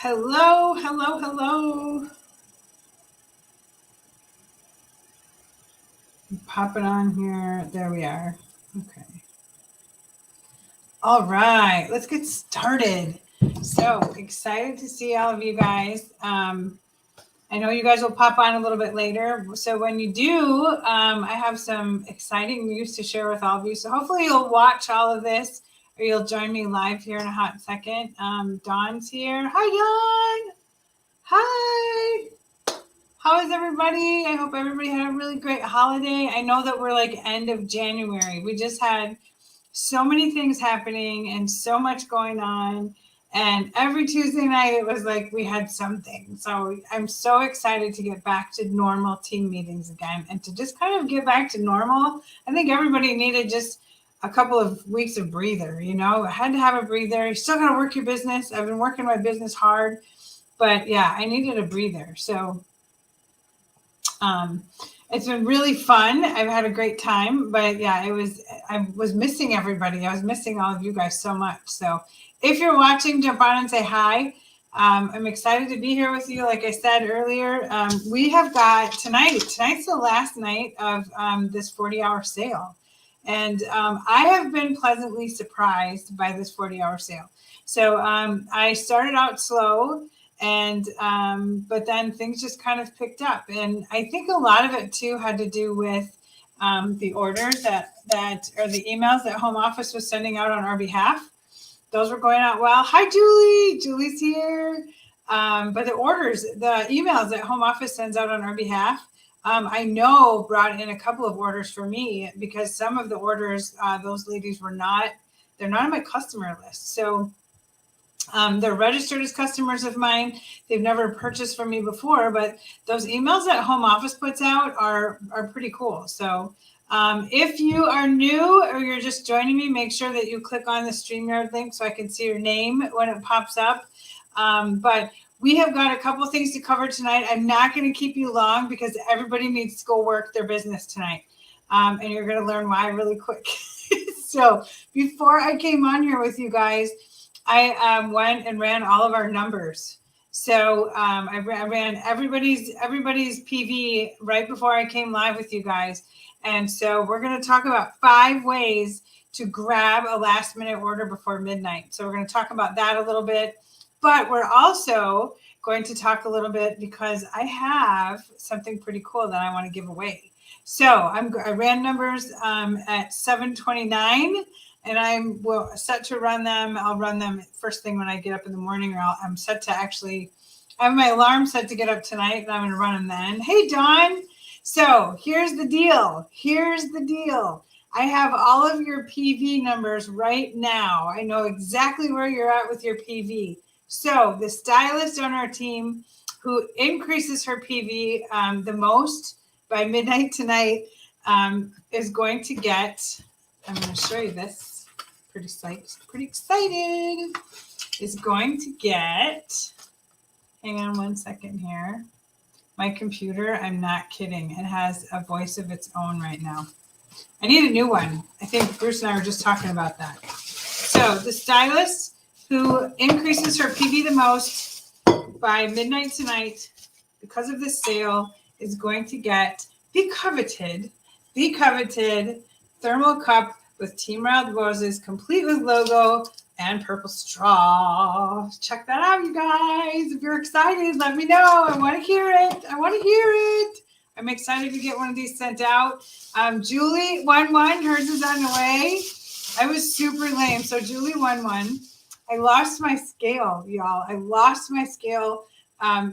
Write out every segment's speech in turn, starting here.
Hello, hello, hello. Pop it on here. There we are. Okay. All right, let's get started. So excited to see all of you guys. I know you guys will pop on a little bit later. So when you do, I have some exciting news to share with all of you. So hopefully you'll watch all of this or you'll join me live here in a hot second. Dawn's here. Hi, Dawn. Hi. How is everybody? I hope everybody had a really great holiday. I know that we're like end of January. We just had so many things happening and so much going on. And every Tuesday night, it was like we had something. So I'm so excited to get back to normal team meetings again and to just kind of get back to normal. I think everybody needed just a couple of weeks of breather. I had to have a breather. You still got to work your business. I've been working my business hard, but yeah, I needed a breather. So um, it's been really fun. I've had a great time, but yeah, I was missing everybody. I was missing all of you guys so much. So if you're watching, jump on and say hi. I'm excited to be here with you. Like I said earlier, we have got tonight's the last night of this 40-hour sale. And I have been pleasantly surprised by this 40-hour sale. So I started out slow, and but then things just kind of picked up, and I think a lot of it too had to do with the orders that or the emails that home office was sending out on our behalf. Those were going out well. Hi, Julie's here. But the emails that home office sends out on our behalf, I know brought in a couple of orders for me, because some of the orders, those ladies they're not on my customer list. So they're registered as customers of mine. They've never purchased from me before, but those emails that home office puts out are pretty cool. So if you are new or you're just joining me, make sure that you click on the StreamYard link so I can see your name when it pops up. But we have got a couple of things to cover tonight. I'm not going to keep you long because everybody needs to go work their business tonight. And you're going to learn why really quick. So before I came on here with you guys, I went and ran all of our numbers. So I ran everybody's PV right before I came live with you guys. And so we're going to talk about 5 ways to grab a last minute order before midnight. So we're going to talk about that a little bit. But we're also going to talk a little bit because I have something pretty cool that I want to give away. So I ran numbers at 7:29. And I'm set to run them. I'll run them first thing when I get up in the morning, or I'm set to I have my alarm set to get up tonight, and I'm going to run them then. Hey, Dawn. So here's the deal. I have all of your PV numbers right now. I know exactly where you're at with your PV. So the stylist on our team who increases her PV the most by midnight tonight is going to get, I'm going to show you this. Pretty excited. Is going to get, hang on one second here. My computer, I'm not kidding, it has a voice of its own right now. I need a new one. I think Bruce and I were just talking about that. So the stylist who increases her PV the most by midnight tonight because of this sale is going to get the coveted thermal cup with Team Wild Roses, complete with logo and purple straw. Check that out, you guys. If you're excited, let me know. I want to hear it. I'm excited to get one of these sent out. Julie won one. Hers is on the way. I was super lame. So Julie won one. I lost my scale, y'all.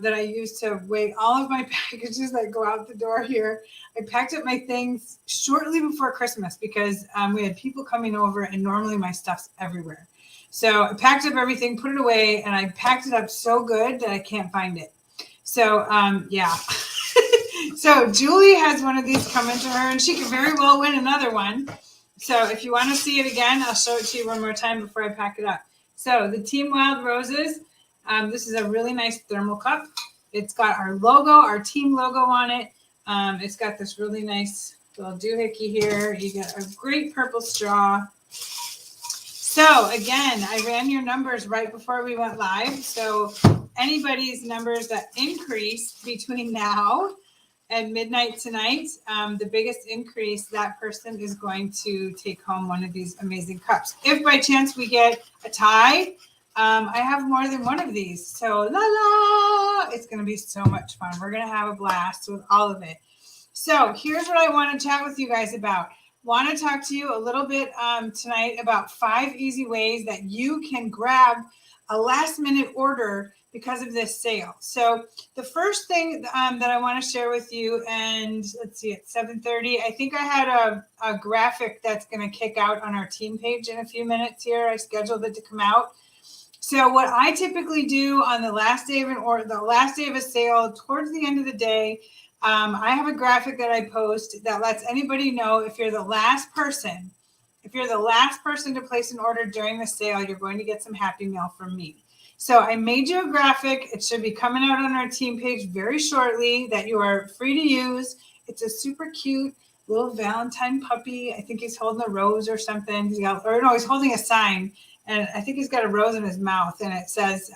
That I use to weigh all of my packages that go out the door here. I packed up my things shortly before Christmas because we had people coming over, and normally my stuff's everywhere. So I packed up everything, put it away, and I packed it up so good that I can't find it. So yeah. So Julie has one of these coming to her, and she could very well win another one. So if you want to see it again, I'll show it to you one more time before I pack it up. So the Team Wild Roses. This is a really nice thermal cup. It's got our logo, our team logo on it. It's got this really nice little doohickey here. You get a great purple straw. So again, I ran your numbers right before we went live. So anybody's numbers that increase between now and midnight tonight, the biggest increase, that person is going to take home one of these amazing cups. If by chance we get a tie, I have more than one of these. So la la, it's going to be so much fun. We're going to have a blast with all of it. So here's what I want to chat with you guys about. Want to talk to you a little bit tonight about 5 easy ways that you can grab a last minute order because of this sale. So the first thing that I want to share with you, and let's see, at 7:30, I think I had a graphic that's going to kick out on our team page in a few minutes here. I scheduled it to come out. So what I typically do on the last day of the last day of a sale, towards the end of the day, I have a graphic that I post that lets anybody know if you're the last person. If you're the last person to place an order during the sale, you're going to get some Happy Mail from me. So I made you a graphic. It should be coming out on our team page very shortly that you are free to use. It's a super cute little Valentine puppy. I think he's holding a rose or something. He's holding a sign. And I think he's got a rose in his mouth. And it says,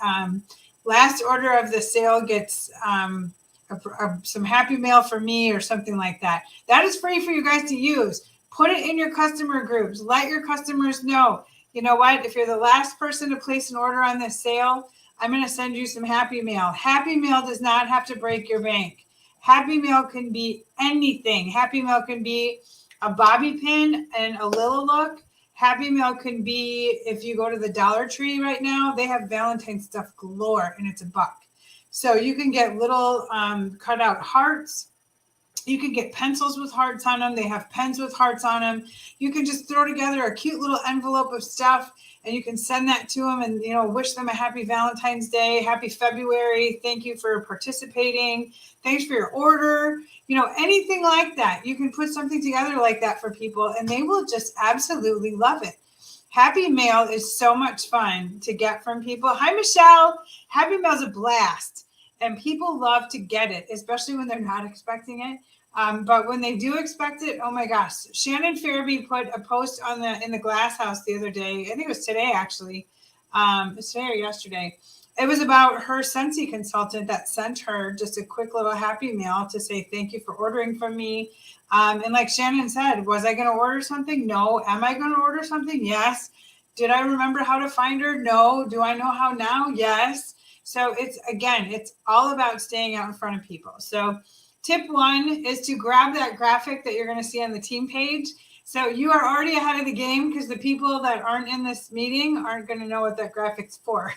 last order of the sale gets some Happy Mail for me or something like that. That is free for you guys to use. Put it in your customer groups. Let your customers know. You know what? If you're the last person to place an order on this sale, I'm going to send you some Happy Mail. Happy Mail does not have to break your bank. Happy Mail can be anything. Happy Mail can be a bobby pin and a Lila look. Happy Mail can be, if you go to the Dollar Tree right now, they have Valentine's stuff galore and it's $1. So you can get little cutout hearts. You can get pencils with hearts on them. They have pens with hearts on them. You can just throw together a cute little envelope of stuff and you can send that to them and, wish them a happy Valentine's Day, happy February. Thank you for participating. Thanks for your order. Anything like that. You can put something together like that for people and they will just absolutely love it. Happy Mail is so much fun to get from people. Hi, Michelle. Happy Mail is a blast. And people love to get it, especially when they're not expecting it. But when they do expect it, oh my gosh. Shannon Fairby put a post in the Glass House the other day. I think it was today, actually. It's today or yesterday. It was about her Scentsy consultant that sent her just a quick little Happy Mail to say, thank you for ordering from me. And like Shannon said, was I going to order something? No. Am I going to order something? Yes. Did I remember how to find her? No. Do I know how now? Yes. So it's all about staying out in front of people. So tip 1 is to grab that graphic that you're going to see on the team page. So you are already ahead of the game because the people that aren't in this meeting aren't going to know what that graphic's for.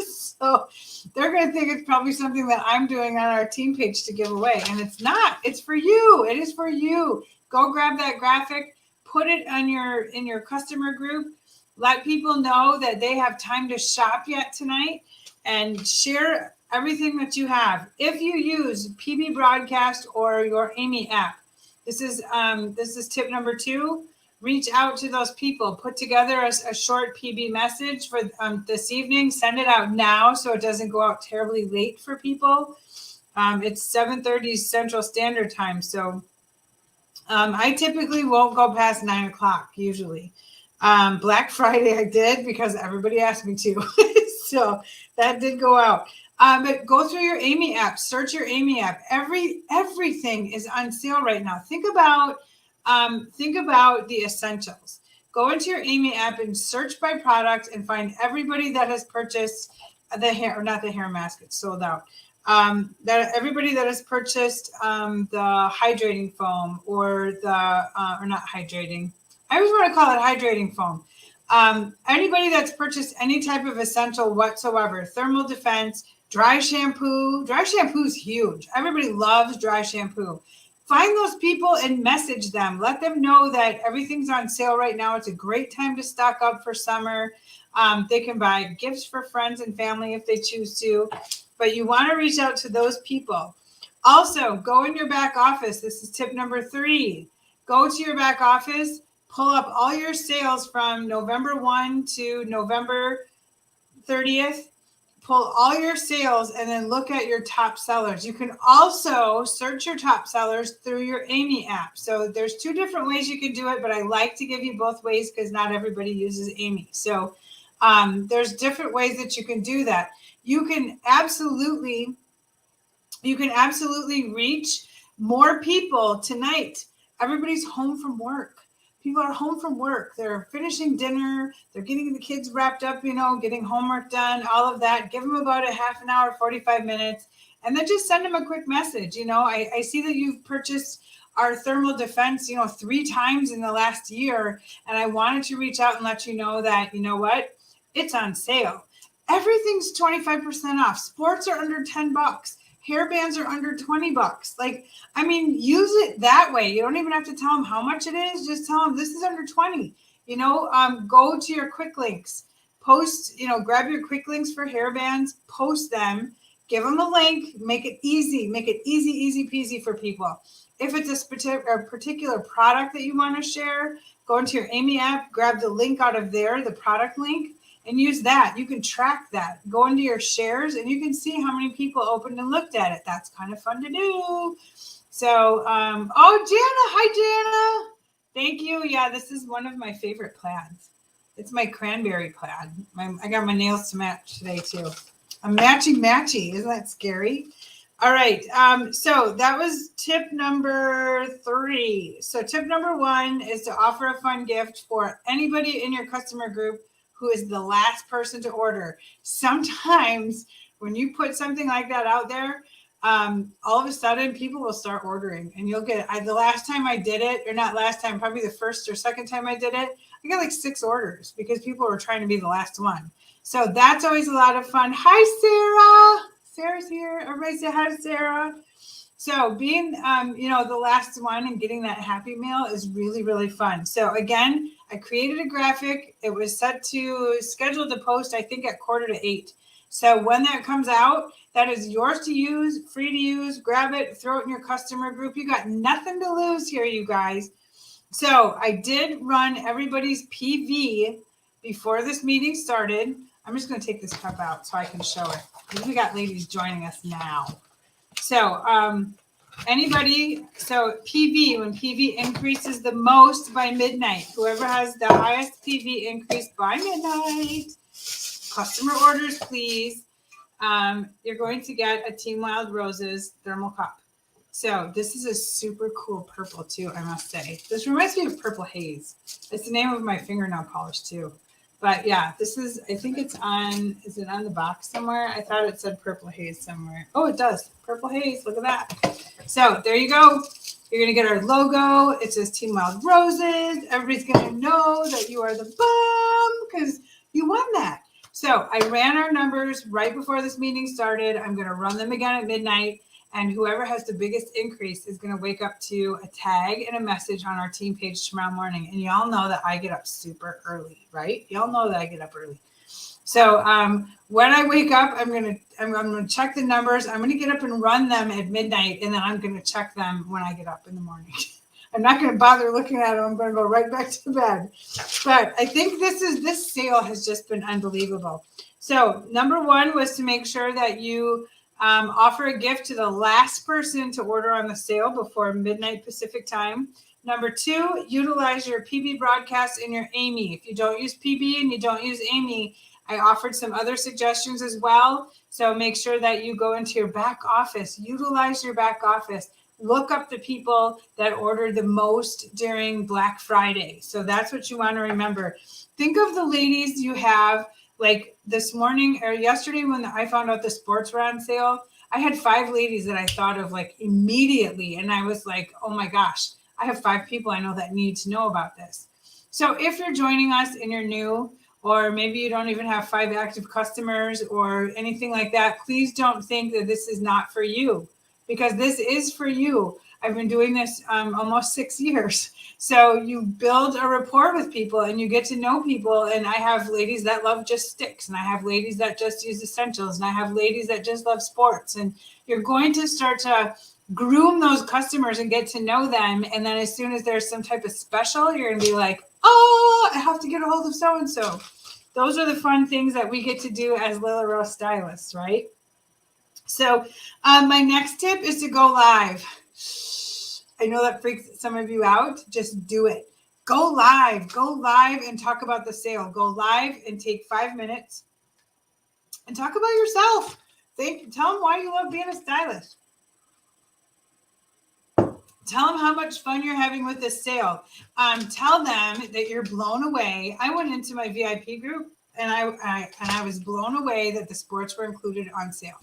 So they're going to think it's probably something that I'm doing on our team page to give away. And it's not. It's for you. It is for you. Go grab that graphic, put it in your customer group. Let people know that they have time to shop yet tonight and share everything that you have. If you use PB Broadcast or your Amy app, this is tip number 2. Reach out to those people. Put together a short PB message for this evening. Send it out now so it doesn't go out terribly late for people. It's 7:30 Central Standard Time, so I typically won't go past 9 o'clock usually. Black Friday I did because everybody asked me to. So that did go out. But go through your Amy app, search your Amy app. Everything is on sale right now. Think about the essentials. Go into your Amy app and search by product and find everybody that has purchased the hair, or not the hair mask, it's sold out. That everybody that has purchased the hydrating foam or not hydrating. I always want to call it hydrating foam. Anybody that's purchased any type of essential whatsoever, thermal defense, dry shampoo. Dry shampoo is huge. Everybody loves dry shampoo. Find those people and message them. Let them know that everything's on sale right now. It's a great time to stock up for summer. They can buy gifts for friends and family if they choose to, but you want to reach out to those people. Also, go in your back office. This is tip number 3. Go to your back office, pull up all your sales from November 1 to November 30th. pull all your sales and then look at your top sellers. You can also search your top sellers through your Amy app. So there's 2 different ways you can do it, but I like to give you both ways because not everybody uses Amy. So there's different ways that you can do that. You can absolutely reach more people tonight. Everybody's home from work. People are home from work. They're finishing dinner. They're getting the kids wrapped up, getting homework done, all of that. Give them about a half an hour, 45 minutes, and then just send them a quick message. I see that you've purchased our thermal defense, 3 times in the last year. And I wanted to reach out and let you know that, what? It's on sale. Everything's 25% off. Sports are under $10. Hair bands are under $20. Use it that way. You don't even have to tell them how much it is. Just tell them this is under 20. Go to your quick links, post, grab your quick links for hair bands, post them, give them a link, make it easy peasy for people. If it's a particular product that you want to share, go into your Amy app, grab the link out of there, the product link, and use that. You can track that. Go into your shares and you can see how many people opened and looked at it. That's kind of fun to do. So, Jana, hi, Jana. Thank you. Yeah, this is one of my favorite plaids. It's my cranberry plaid. I got my nails to match today too. I'm matchy. Isn't that scary? All right. So that was tip number 3. So tip number 1 is to offer a fun gift for anybody in your customer group who is the last person to order. Sometimes when you put something like that out there, all of a sudden people will start ordering and you'll get, the last time I did it, or not last time, probably the first or second time I did it, I got like 6 orders because people were trying to be the last one. So that's always a lot of fun. Hi, Sarah. Sarah's here. Everybody say hi to Sarah. So being, the last one and getting that Happy Meal is really, really fun. So again, I created a graphic. It was scheduled to post, I think, at 7:45. So when that comes out, that is yours to use, free to use. Grab it, throw it in your customer group. You got nothing to lose here, you guys. So I did run everybody's PV before this meeting started. I'm just going to take this cup out so I can show it. We got ladies joining us now. So PV, when PV increases the most by midnight, whoever has the highest PV increase by midnight, customer orders, please, you're going to get a Team Wild Roses thermal cup. So this is a super cool purple too, I must say. This reminds me of Purple Haze. It's the name of my fingernail polish too. But yeah, this is, I think it's on, is it on the box somewhere? I thought it said Purple Haze somewhere. Oh, it does. Purple Haze, look at that. So there you go. You're going to get our logo. It says Team Wild Roses. Everybody's going to know that you are the bomb because you won that. So I ran our numbers right before this meeting started. I'm going to run them again at midnight. And whoever has the biggest increase is going to wake up to a tag and a message on our team page tomorrow morning. And y'all know that I get up super early, right? Y'all know that I get up early. So when I wake up, I'm going to check the numbers. I'm going to get up and run them at midnight. And then I'm going to check them when I get up in the morning. I'm not going to bother looking at them. I'm going to go right back to bed. But I think this sale has just been unbelievable. So number 1 was to make sure that you offer a gift to the last person to order on the sale before midnight Pacific time. Number 2, utilize your PB broadcast in your Amy. If you don't use PB and you don't use Amy, I offered some other suggestions as well. So make sure that you go into your back office, utilize your back office, look up the people that ordered the most during Black Friday. So that's what you want to remember. Think of the ladies you have. Like this morning or yesterday when I found out the sports were on sale, I had 5 ladies that I thought of like immediately. And I was like, oh my gosh, I have 5 people I know that need to know about this. So if you're joining us and you're new, or maybe you don't even have 5 active customers or anything like that, please don't think that this is not for you, because this is for you. I've been doing this almost 6 years. So you build a rapport with people and you get to know people. And I have ladies that love just sticks, and I have ladies that just use essentials, and I have ladies that just love sports. And you're going to start to groom those customers and get to know them. And then as soon as there's some type of special, you're going to be like, oh, I have to get a hold of so-and-so. those are the fun things that we get to do as Lila Rose stylists, right? So my next tip is to go live. I know that freaks some of you out. Just do it. Go live and talk about the sale. Go live and take 5 minutes and talk about yourself. Tell them why you love being a stylist. Tell them how much fun you're having with this sale. Tell them that you're blown away. I went into my VIP group and I was blown away that the sports were included on sale.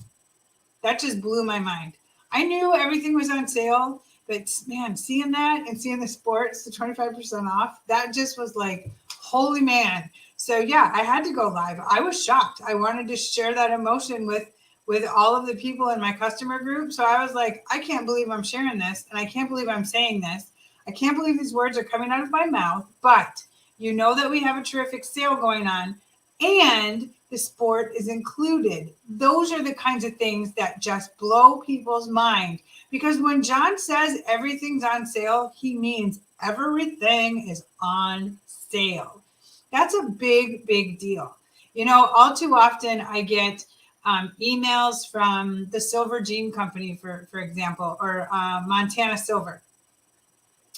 That just blew my mind. I knew everything was on sale, but man, seeing that and seeing the sports, the 25% off, that just was like, holy man. So yeah, I had to go live. I was shocked. I wanted to share that emotion with all of the people in my customer group. So I was like, I can't believe I'm sharing this. And I can't believe I'm saying this. I can't believe these words are coming out of my mouth, but you know that we have a terrific sale going on and the sport is included. Those are the kinds of things that just blow people's mind. Because when John says everything's on sale, he means everything is on sale. That's a big, big deal. You know, all too often I get emails from the Silver Jean Company, for example, or Montana Silver.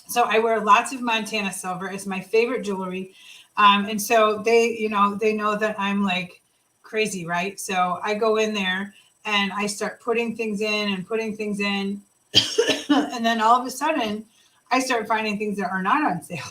So I wear lots of Montana Silver. It's my favorite jewelry. And so they know that I'm like crazy, right? So I go in there and I start putting things in. And then all of a sudden I start finding things that are not on sale.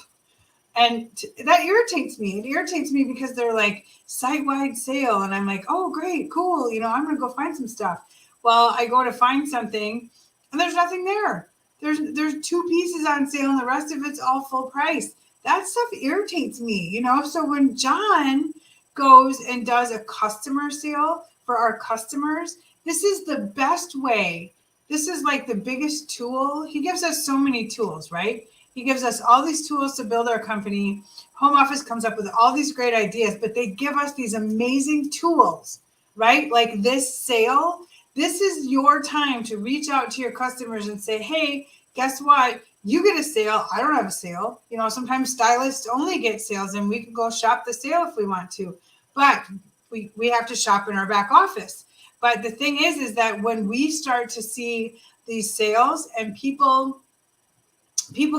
And that irritates me. It irritates me because they're like site-wide sale. And I'm like, oh, great, cool. You know, I'm going to go find some stuff. Well, I go to find something and there's nothing there. There's 2 pieces on sale and the rest of it's all full price. That stuff irritates me, you know? So when John goes and does a customer sale for our customers, this is the best way. This is like the biggest tool. He gives us so many tools, right? He gives us all these tools to build our company. Home office comes up with all these great ideas, but they give us these amazing tools, right? Like this sale. This is your time to reach out to your customers and say, hey, guess what? You get a sale. I don't have a sale. You know, sometimes stylists only get sales and we can go shop the sale if we want to, but we have to shop in our back office. But the thing is that when we start to see these sales and people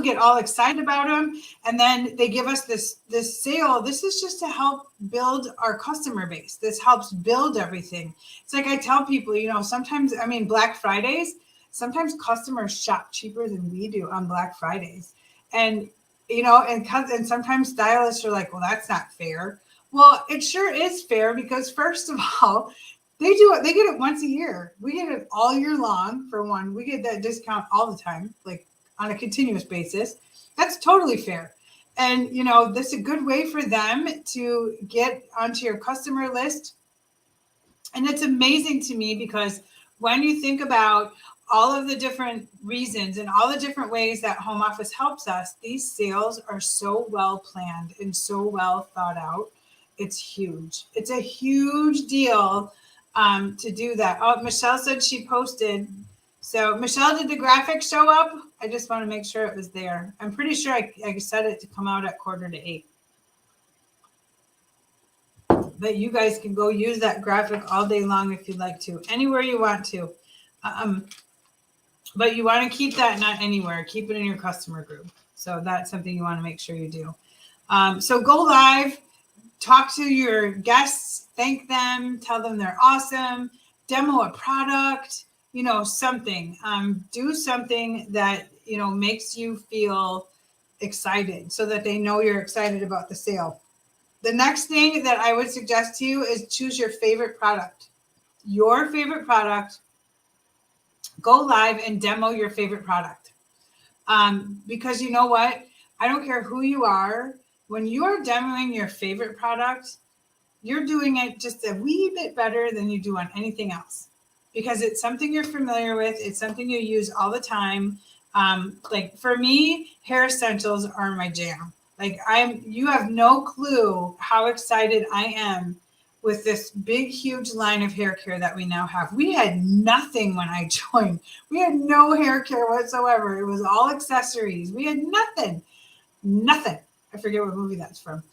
get all excited about them and then they give us this sale, this is just to help build our customer base. This helps build everything. It's like I tell people, you know, sometimes, I mean, Black Fridays, sometimes customers shop cheaper than we do on Black Fridays. And, you know, and sometimes stylists are like, well, that's not fair. Well, it sure is fair because first of all, they get it once a year. We get it all year long. For one, we get that discount all the time, like on a continuous basis. That's totally fair. And, you know, this is a good way for them to get onto your customer list. And it's amazing to me because when you think about all of the different reasons and all the different ways that home office helps us, these sales are so well planned and so well thought out. It's huge. It's a huge deal to do that. Oh, Michelle said she posted. So Michelle, did the graphic show up? I just want to make sure it was there. I'm pretty sure I set it to come out at 7:45. But you guys can go use that graphic all day long if you'd like to, anywhere you want to. But you want to keep that not anywhere. Keep it in your customer group. So that's something you want to make sure you do. So go live, talk to your guests, thank them, tell them they're awesome, demo a product, you know, something. Do something that, you know, makes you feel excited so that they know you're excited about the sale. The next thing that I would suggest to you is choose your favorite product. Your favorite product. Go live and demo your favorite product. Because you know what? I don't care who you are. When you are demoing your favorite product, you're doing it just a wee bit better than you do on anything else. Because it's something you're familiar with. It's something you use all the time. Like for me, hair essentials are my jam. Like you have no clue how excited I am with this big, huge line of hair care that we now have. We had nothing when I joined. We had no hair care whatsoever. It was all accessories. We had nothing. I forget what movie that's from.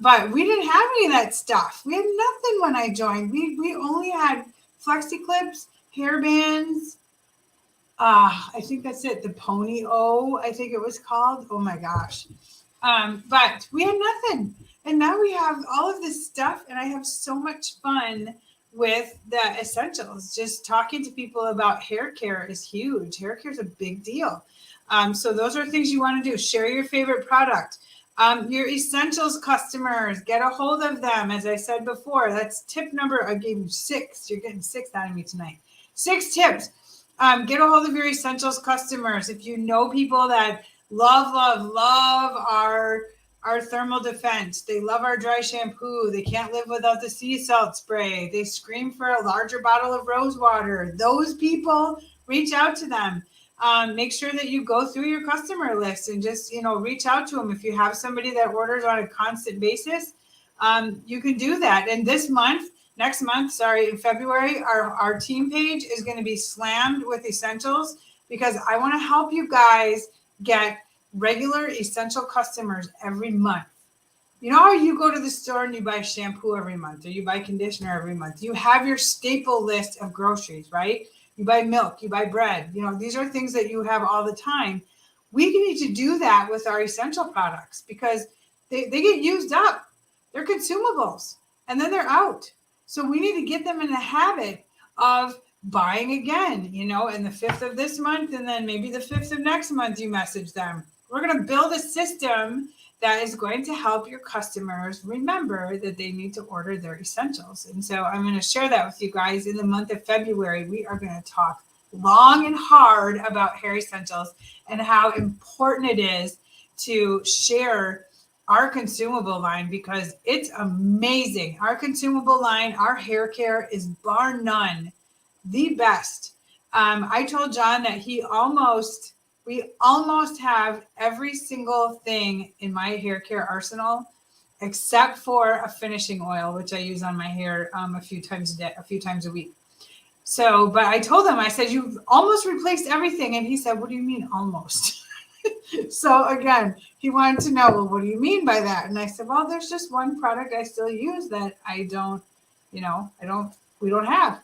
But we didn't have any of that stuff. We had nothing when I joined. We only had flexi clips, hair bands. I think that's it. The Pony O, I think it was called. Oh my gosh. But we had nothing. And now we have all of this stuff, and I have so much fun with the essentials. Just talking to people about hair care is huge. Hair care is a big deal. So those are things you want to do. Share your favorite product. Your essentials customers, get a hold of them. As I said before, that's tip number. I gave you 6. You're getting 6 out of me tonight. 6 tips. Get a hold of your essentials customers. If you know people that love our thermal defense, they love our dry shampoo, they can't live without the sea salt spray, they scream for a larger bottle of rose water, those people, reach out to them. Make sure that you go through your customer list and just, reach out to them. If you have somebody that orders on a constant basis, you can do that. And next month, in February, our team page is going to be slammed with essentials because I want to help you guys get regular essential customers every month. You know how you go to the store and you buy shampoo every month or you buy conditioner every month? You have your staple list of groceries, right? You buy milk, you buy bread. These are things that you have all the time. We need to do that with our essential products because they get used up. They're consumables and then they're out. So we need to get them in the habit of buying again, and the 5th of this month, and then maybe the 5th of next month, you message them. We're going to build a system that is going to help your customers remember that they need to order their essentials. And so I'm going to share that with you guys in the month of February. We are going to talk long and hard about hair essentials and how important it is to share our consumable line because it's amazing. Our consumable line, our hair care is bar none the best. I told John that we almost have every single thing in my hair care arsenal except for a finishing oil, which I use on my hair a few times a week. So, but I told him, I said, you've almost replaced everything. And he said, what do you mean almost? So again, he wanted to know, well, what do you mean by that? And I said, well, there's just one product I still use that we don't have.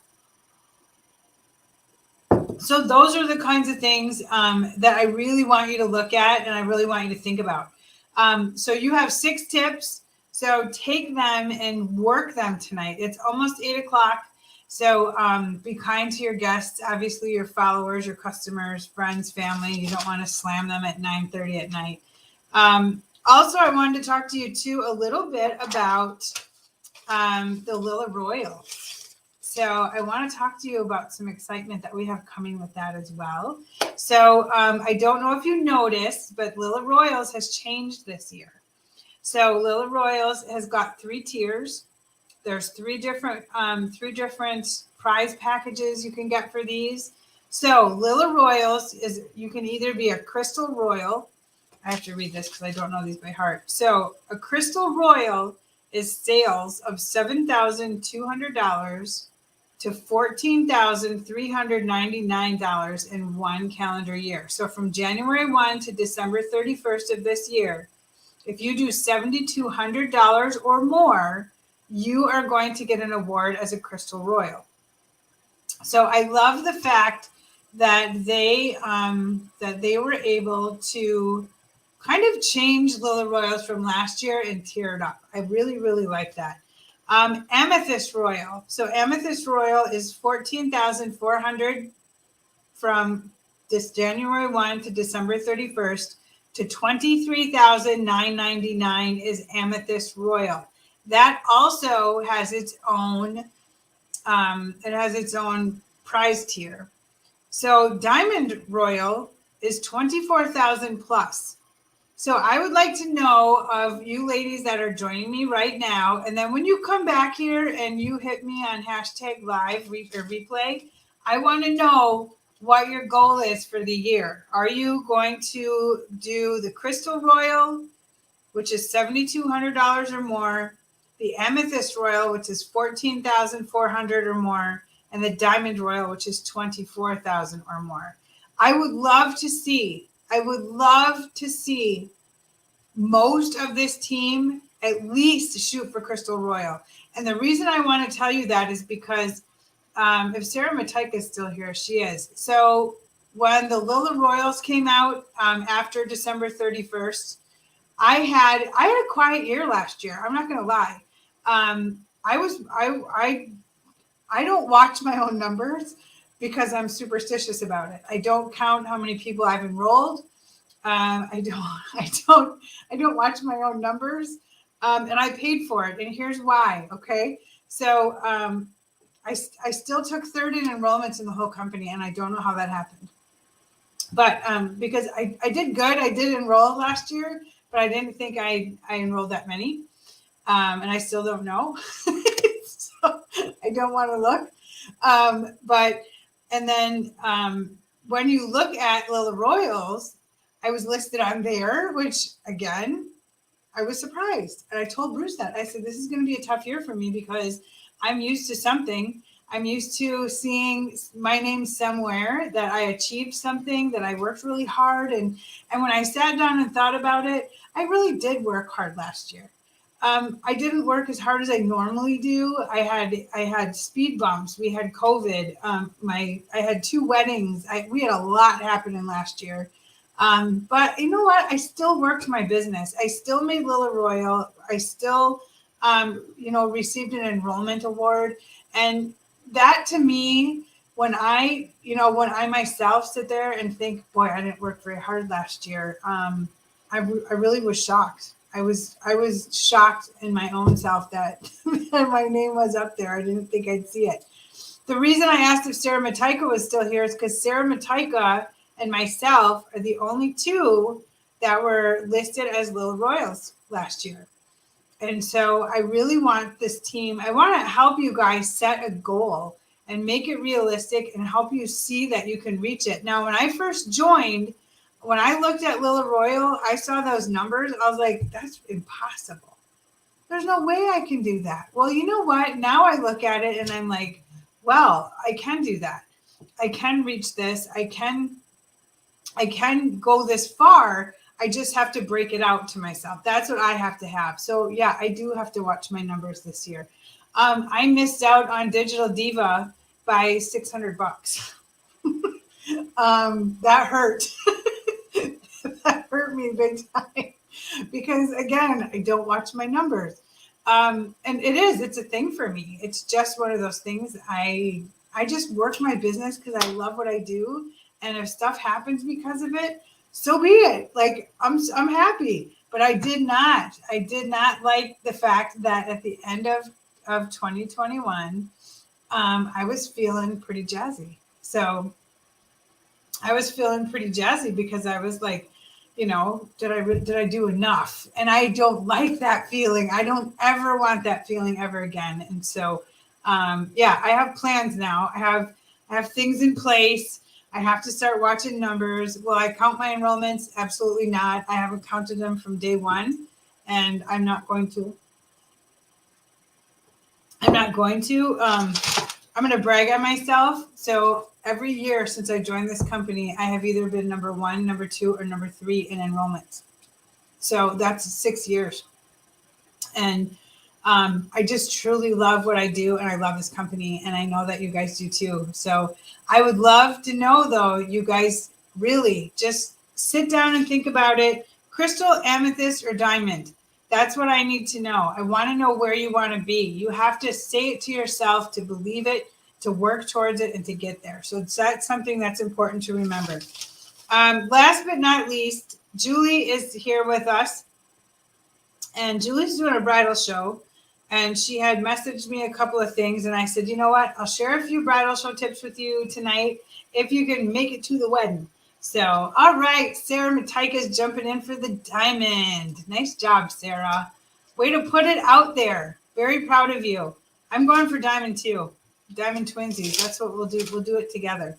So those are the kinds of things that I really want you to look at and I really want you to think about. So you have 6 tips. So take them and work them tonight. It's almost 8:00. So be kind to your guests, obviously your followers, your customers, friends, family. You don't want to slam them at 9:30 at night. Also, I wanted to talk to you too a little bit about the Lila Royal. So I want to talk to you about some excitement that we have coming with that as well. So I don't know if you noticed, but Lila Royals has changed this year. So Lila Royals has got 3 tiers. There's 3 different prize packages you can get for these. So Lila Royals is, you can either be a Crystal Royal. I have to read this because I don't know these by heart. So a Crystal Royal is sales of $7,200 to $14,399 in one calendar year. So from January 1 to December 31st of this year, if you do $7,200 or more, you are going to get an award as a Crystal Royal. So I love the fact that they were able to kind of change Lila Royals from last year and tier it up. I really, really like that. Amethyst Royal. So Amethyst Royal is $14,400 from this January 1 to December 31st to $23,999 is Amethyst Royal. That also has its own prize tier. So Diamond Royal is $24,000 plus. So I would like to know of you ladies that are joining me right now. And then when you come back here and you hit me on hashtag live or replay, I want to know what your goal is for the year. Are you going to do the Crystal Royal, which is $7,200 or more, the Amethyst Royal, which is $14,400 or more, and the Diamond Royal, which is $24,000 or more? I would love to see most of this team at least shoot for Crystal Royal. And the reason I want to tell you that is because if Sarah Matika is still here, she is. So when the Lila Royals came out after December 31st, I had a quiet year last year. I'm not going to lie. I don't watch my own numbers because I'm superstitious about it. I don't count how many people I've enrolled. I don't watch my own numbers, and I paid for it. And here's why. Okay, so I still took third in enrollments in the whole company, and I don't know how that happened. But because I did good, I did enroll last year, but I didn't think I enrolled that many, and I still don't know. So I don't want to look. And then when you look at Lila Royals, I was listed on there, which again, I was surprised. And I told Bruce that. I said, this is going to be a tough year for me because I'm used to something. I'm used to seeing my name somewhere, that I achieved something, that I worked really hard. And when I sat down and thought about it, I really did work hard last year. I didn't work as hard as I normally do. I had speed bumps. We had COVID. I had 2 weddings. We had a lot happening last year. But you know what? I still worked my business. I still made Lila Royal. I still, received an enrollment award. And that to me, when I myself sit there and think, boy, I didn't work very hard last year. I really was shocked. I was shocked in my own self that my name was up there. I didn't think I'd see it. The reason I asked if Sarah Matika was still here is because Sarah Matika and myself are the only 2 that were listed as Lila Royals last year. And so I really want this team, I want to help you guys set a goal and make it realistic and help you see that you can reach it. Now, when I first joined, when I looked at Lila Royal, I saw those numbers. I was like, that's impossible. There's no way I can do that. Well, you know what? Now I look at it and I'm like, well, I can do that. I can reach this. I can go this far. I just have to break it out to myself. That's what I have to have. So yeah, I do have to watch my numbers this year. I missed out on Digital Diva by $600. That hurt. That hurt me big time because again, I don't watch my numbers. And it's a thing for me. It's just one of those things. I just work my business because I love what I do. And if stuff happens because of it, so be it. Like I'm happy, but I did not like the fact that at the end of 2021, I was feeling pretty jazzy. So I was feeling pretty jazzy because I was like, did I do enough? And I don't like that feeling. I don't ever want that feeling ever again. And so, I have plans now. I have things in place. I have to start watching numbers. Will I count my enrollments? Absolutely not. I haven't counted them from day one, and I'm not going to. I'm going to brag on myself. So every year since I joined this company, I have either been number 1, number 2, or number 3 in enrollments. So that's 6 years. And I just truly love what I do, and I love this company, and I know that you guys do too. So I would love to know, though, you guys really just sit down and think about it. Crystal, amethyst, or diamond? That's what I need to know. I want to know where you want to be. You have to say it to yourself, to believe it, to work towards it, and to get there. So that's something that's important to remember. Last but not least, Julie is here with us. And Julie's doing a bridal show. And she had messaged me a couple of things. And I said, you know what? I'll share a few bridal show tips with you tonight if you can make it to the wedding. So, all right, Sarah Matika's jumping in for the diamond. Nice job, Sarah. Way to put it out there. Very proud of you. I'm going for diamond too. Diamond twinsies. That's what we'll do. We'll do it together.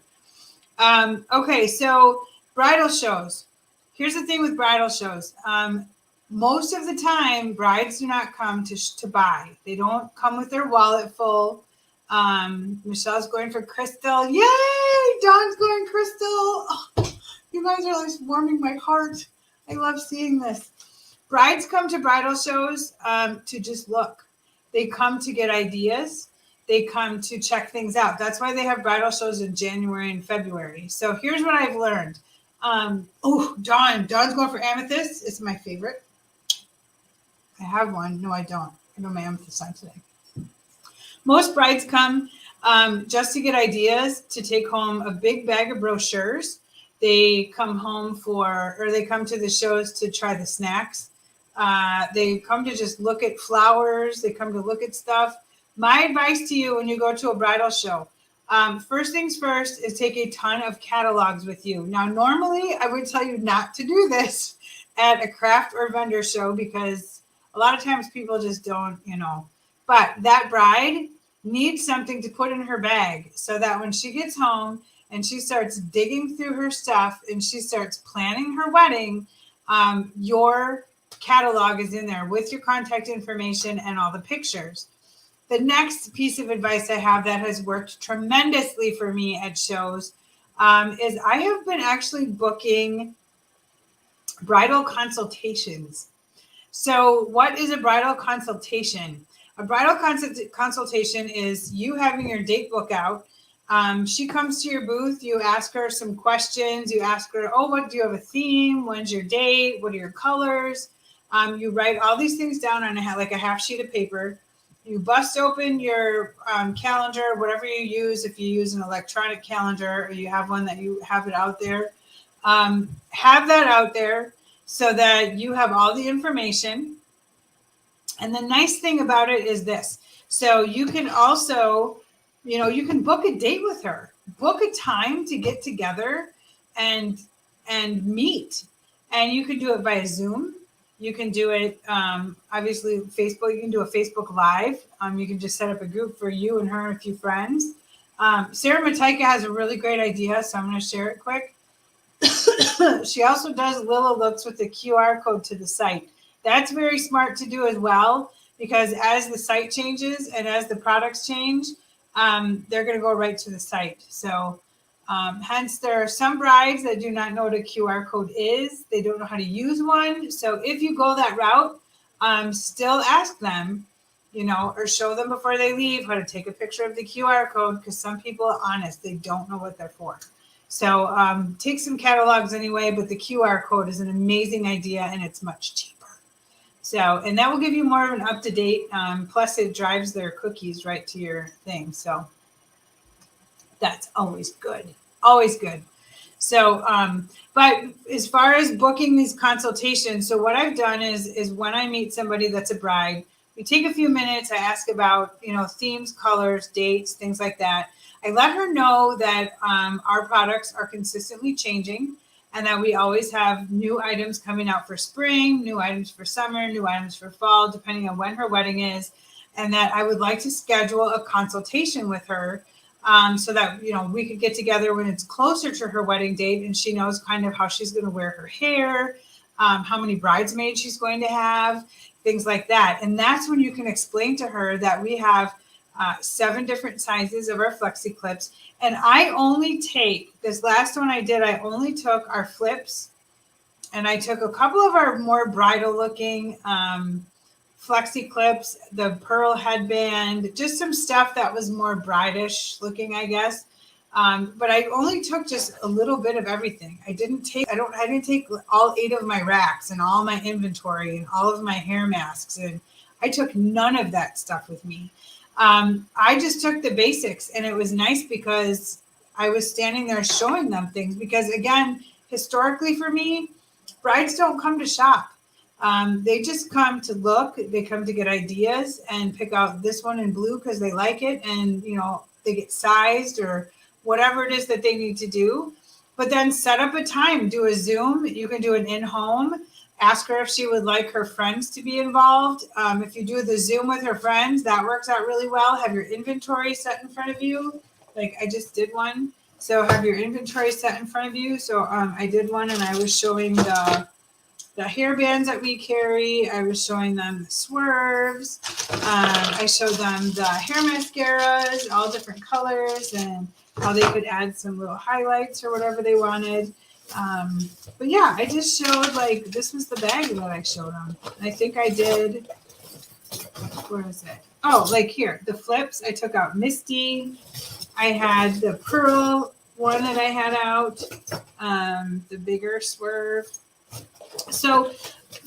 Okay, so bridal shows. Here's the thing with bridal shows. Most of the time, brides do not come to buy. They don't come with their wallet full. Michelle's going for crystal. Yay! Dawn's going crystal. Oh, you guys are like warming my heart. I love seeing this. Brides come to bridal shows to just look. They come to get ideas. They come to check things out. That's why they have bridal shows in January and February. So here's what I've learned. Dawn's going for amethyst. It's my favorite. I have one. No, I don't. I know my amethyst on today. Most brides come just to get ideas, to take home a big bag of brochures. They come they come to the shows to try the snacks. They come to just look at flowers. They come to look at stuff. My advice to you when you go to a bridal show, first things first is take a ton of catalogs with you. Now, normally I would tell you not to do this at a craft or vendor show because a lot of times people just don't, but that bride needs something to put in her bag so that when she gets home and she starts digging through her stuff and she starts planning her wedding, your catalog is in there with your contact information and all the pictures. The next piece of advice I have that has worked tremendously for me at shows is I have been actually booking bridal consultations. So what is a bridal consultation? A bridal consultation is you having your date book out. She comes to your booth. You ask her some questions. You ask her, what do you have a theme? When's your date? What are your colors? You write all these things down on a half sheet of paper. You bust open your calendar, whatever you use. If you use an electronic calendar or you have one that you have it out there, have that out there so that you have all the information. And the nice thing about it is this. So you can also, you can book a date with her, book a time to get together and meet. And you can do it via Zoom. You can do it, obviously, Facebook. You can do a Facebook Live. You can just set up a group for you and her and a few friends. Sarah Mataika has a really great idea, so I'm going to share it quick. She also does Lila Looks with the QR code to the site. That's very smart to do as well, because as the site changes and as the products change, they're going to go right to the site. So hence, there are some brides that do not know what a QR code is. They don't know how to use one. So if you go that route, still ask them, or show them before they leave how to take a picture of the QR code, because some people are honest. They don't know what they're for. So take some catalogs anyway, but the QR code is an amazing idea and it's much cheaper. So, and that will give you more of an up-to-date, plus it drives their cookies right to your thing. So that's always good. Always good. So, but as far as booking these consultations, so what I've done is when I meet somebody that's a bride, we take a few minutes. I ask about, themes, colors, dates, things like that. I let her know that our products are consistently changing and that we always have new items coming out for spring, new items for summer, new items for fall, depending on when her wedding is, and that I would like to schedule a consultation with her so that, we could get together when it's closer to her wedding date and she knows kind of how she's going to wear her hair, how many bridesmaids she's going to have, things like that. And that's when you can explain to her that we have 7 different sizes of our flexi clips. And I only take, this last one I did, I only took our flips and I took a couple of our more bridal looking flexi clips, the pearl headband, just some stuff that was more bride-ish looking, I guess. But I only took just a little bit of everything. I didn't take all 8 of my racks and all my inventory and all of my hair masks. And I took none of that stuff with me. I just took the basics, and it was nice because I was standing there showing them things because, again, historically for me, brides don't come to shop. They just come to look, they come to get ideas and pick out this one in blue because they like it. And, they get sized or whatever it is that they need to do, but then set up a time, do a Zoom. You can do an in-home. Ask her if she would like her friends to be involved. If you do the Zoom with her friends, that works out really well. Have your inventory set in front of you. Like I just did one. So have your inventory set in front of you. So I did one and I was showing the hair bands that we carry. I was showing them the swerves. I showed them the hair mascaras, all different colors, and how they could add some little highlights or whatever they wanted. But yeah, I just showed like, this was the bag that I showed them. I think I did, where is it? Oh, like here, the flips, I took out Misty. I had the Pearl one that I had out, the bigger Swerve. So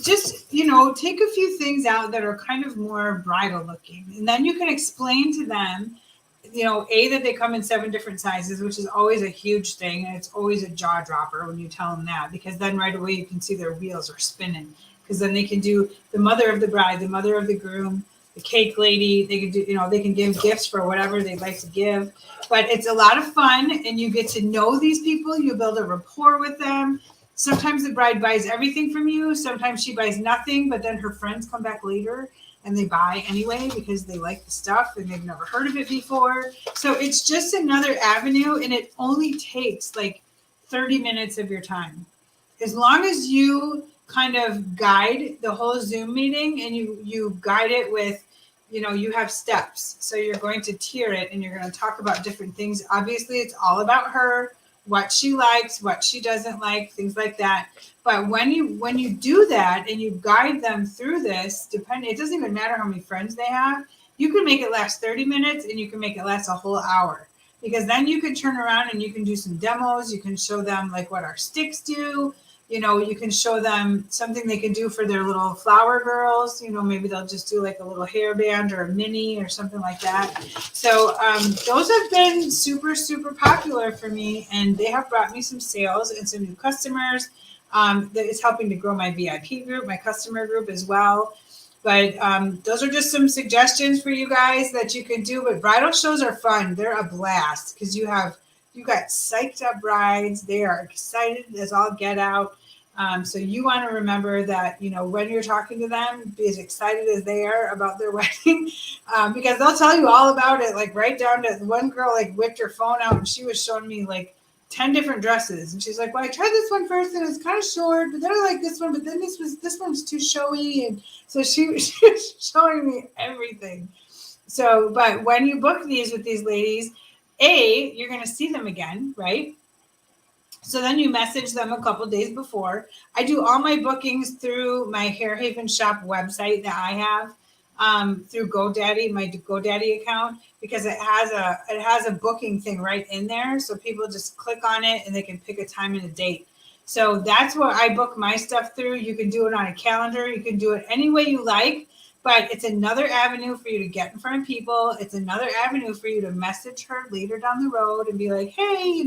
just, take a few things out that are kind of more bridal looking. And then you can explain to them, that they come in 7 different sizes, which is always a huge thing. And it's always a jaw dropper when you tell them that, because then right away you can see their wheels are spinning. Because then they can do the mother of the bride, the mother of the groom, the cake lady. They can do, they can give gifts for whatever they'd like to give. But it's a lot of fun, and you get to know these people. You build a rapport with them. Sometimes the bride buys everything from you. Sometimes she buys nothing, but then her friends come back later and they buy anyway because they like the stuff and they've never heard of it before. So it's just another avenue, and it only takes like 30 minutes of your time. As long as you kind of guide the whole Zoom meeting, and you guide it with, you have steps. So you're going to tier it, and you're going to talk about different things. Obviously, it's all about her, what she likes, what she doesn't like, things like that. But when you do that and you guide them through this, it doesn't even matter how many friends they have. You can make it last 30 minutes, and you can make it last a whole hour, because then you can turn around and you can do some demos. You can show them like what our sticks do. You can show them something they can do for their little flower girls. Maybe they'll just do like a little hairband or a mini or something like that. So those have been super, super popular for me, and they have brought me some sales and some new customers. That is helping to grow my VIP group, my customer group as well. But those are just some suggestions for you guys that you can do. But bridal shows are fun. They're a blast because you got psyched up brides. They are excited as all get out. So you want to remember that, when you're talking to them, be as excited as they are about their wedding, because they'll tell you all about it. Like right down to one girl, like whipped her phone out and she was showing me like 10 different dresses. And she's like, well, I tried this one first and it's kind of short, but then I like this one, but then this one's too showy. And so she was showing me everything. So, but when you book these with these ladies, you're going to see them again, right? So then you message them a couple days before. I do all my bookings through my Hair Haven Shop website that I have, through GoDaddy, my GoDaddy account, because it has a booking thing right in there. So people just click on it and they can pick a time and a date. So that's what I book my stuff through. You can do it on a calendar. You can do it any way you like, but it's another avenue for you to get in front of people. It's another avenue for you to message her later down the road and be like, hey,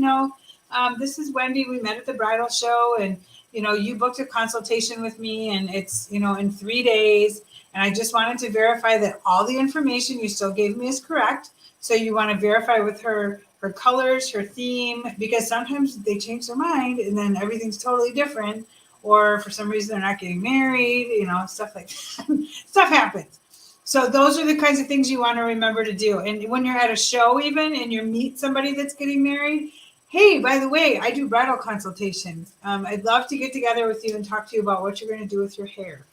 this is Wendy. We met at the bridal show, and you booked a consultation with me, and it's in 3 days, and I just wanted to verify that all the information you still gave me is correct. So you want to verify with her colors, her theme, because sometimes they change their mind and then everything's totally different, or for some reason they're not getting married, stuff like that. Stuff happens. So those are the kinds of things you want to remember to do. And when you're at a show even and you meet somebody that's getting married, hey, by the way, I do bridal consultations. I'd love to get together with you and talk to you about what you're going to do with your hair.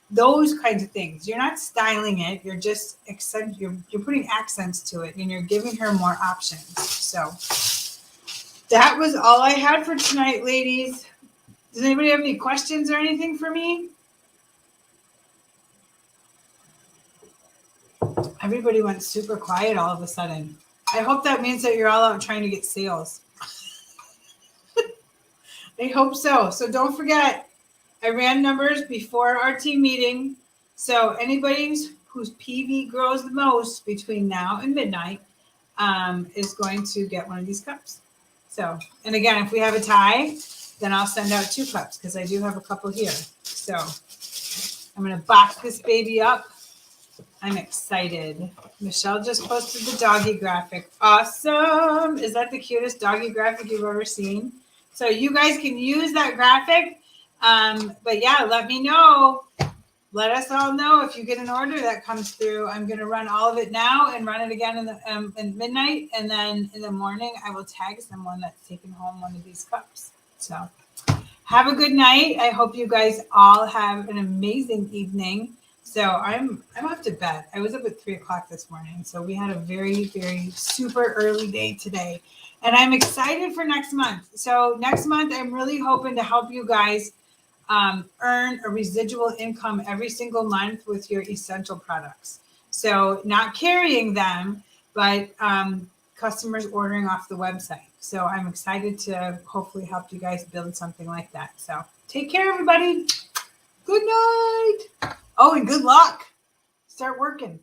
Those kinds of things. You're not styling it. You're just you're putting accents to it, and you're giving her more options. So that was all I had for tonight, ladies. Does anybody have any questions or anything for me? Everybody went super quiet all of a sudden. I hope that means that you're all out trying to get sales. I hope so. So don't forget, I ran numbers before our team meeting. So anybody whose PV grows the most between now and midnight is going to get one of these cups. So, and again, if we have a tie, then I'll send out 2 cups because I do have a couple here. So I'm going to box this baby up. I'm excited. Michelle just posted the doggy graphic. Awesome. Is that the cutest doggy graphic you've ever seen? So you guys can use that graphic. But yeah, let me know. Let us all know if you get an order that comes through. I'm going to run all of it now and run it again in midnight. And then in the morning, I will tag someone that's taking home one of these cups. So have a good night. I hope you guys all have an amazing evening. So I'm off to bed. I was up at 3:00 this morning. So we had a very, very super early day today. And I'm excited for next month. So next month, I'm really hoping to help you guys earn a residual income every single month with your essential products. So not carrying them, but customers ordering off the website. So I'm excited to hopefully help you guys build something like that. So take care, everybody. Good night. Oh, and good luck. Start working.